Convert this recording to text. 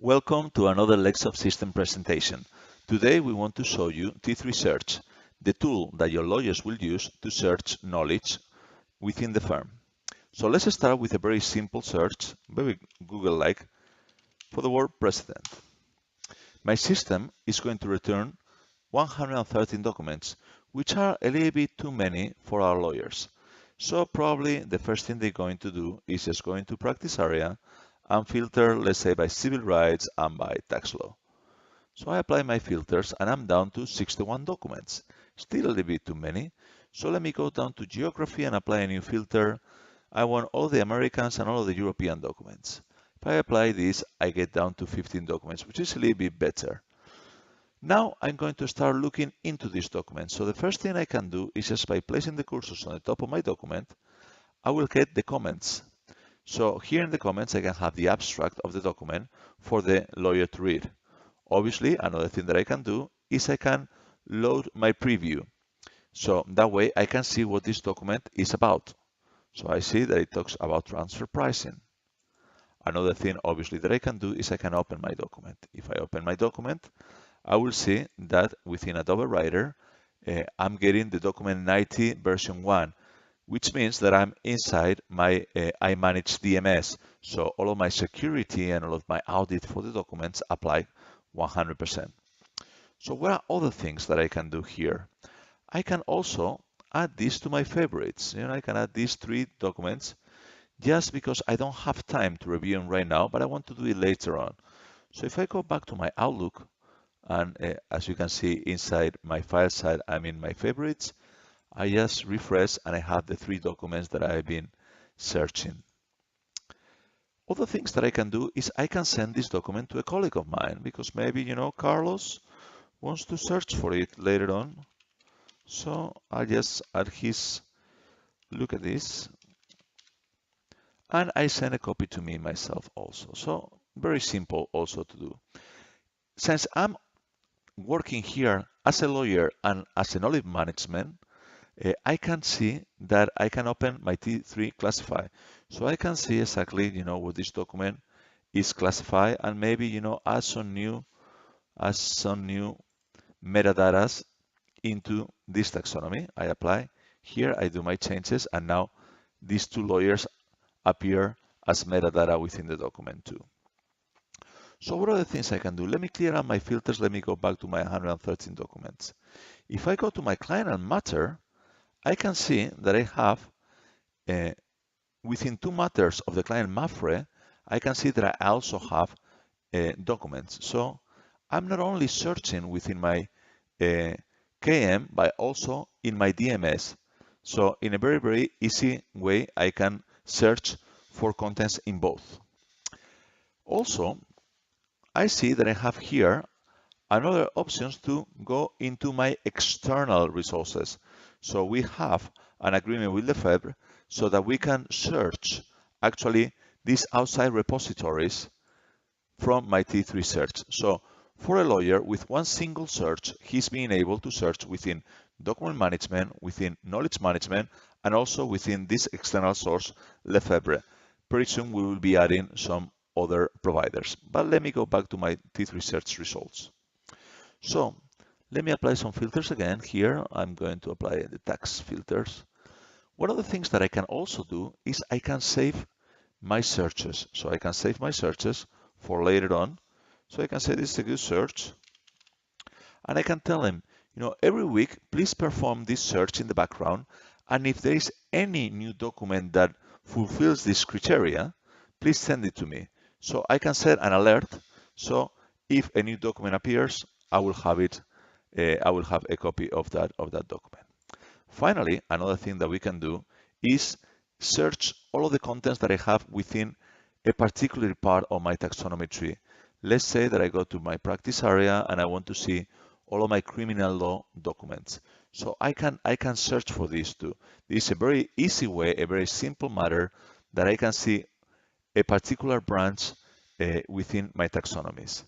Welcome to another Lexsoft system presentation. Today we want to show you T3 Search, the tool that your lawyers will use to search knowledge within the firm. So let's start with a very simple search, very Google-like, for the word president. My system is going to return 113 documents, which are a little bit too many for our lawyers. So probably the first thing they're going to do is just go into practice area and filter, let's say, by civil rights and by tax law. So I apply my filters and I'm down to 61 documents. Still a little bit too many. So let me go down to geography and apply a new filter. I want all the Americans and all of the European documents. If I apply this, I get down to 15 documents, which is a little bit better. Now I'm going to start looking into these documents. So the first thing I can do is just by placing the cursors on the top of my document, I will get the comments. So here in the comments, I can have the abstract of the document for the lawyer to read. Obviously, another thing that I can do is I can load my preview. So that way I can see what this document is about. So I see that it talks about transfer pricing. Another thing, obviously, that I can do is I can open my document. If I open my document, I will see that within Adobe Writer, I'm getting the document 90 version 1, which means that I'm inside my I manage DMS. So all of my security and all of my audit for the documents apply 100%. So what are other things that I can do here? I can also add this to my favorites. I can add these 3 documents just because I don't have time to review them right now, but I want to do it later on. So if I go back to my Outlook, and as you can see inside my file side, I'm in my favorites, I just refresh and I have the 3 documents that I've been searching. Other things that I can do is I can send this document to a colleague of mine because maybe, Carlos wants to search for it later on. So I just add his, look at this, and I send a copy to me myself also. So very simple also to do. Since I'm working here as a lawyer and as a knowledge management, I can see that I can open my T3 classify. So I can see exactly, what this document is classified and maybe, add some new metadatas into this taxonomy. I apply here, I do my changes, and now these 2 lawyers appear as metadata within the document too. So what are the things I can do? Let me clear out my filters. Let me go back to my 113 documents. If I go to my client and matter, I can see that I have within 2 matters of the client Mafre, I can see that I also have documents. So I'm not only searching within my KM, but also in my DMS. So in a very, very easy way, I can search for contents in both. Also, I see that I have here another options to go into my external resources. So we have an agreement with Lefebvre so that we can search actually these outside repositories from my T3 search. So for a lawyer, with one single search, he's being able to search within document management, within knowledge management, and also within this external source, Lefebvre. Pretty soon we will be adding some other providers. But let me go back to my T3 search results. So let me apply some filters again. Here I'm going to apply the tax filters. One of the things that I can also do is I can save my searches. So I can save my searches for later on. So I can say this is a good search. And I can tell him, every week, please perform this search in the background. And if there is any new document that fulfills this criteria, please send it to me. So I can set an alert. So if a new document appears, I will have it. I will have a copy of that document. Finally, another thing that we can do is search all of the contents that I have within a particular part of my taxonomy tree. Let's say that I go to my practice area and I want to see all of my criminal law documents. So I can search for these too. This is a very easy way, a very simple matter that I can see a particular branch within my taxonomies.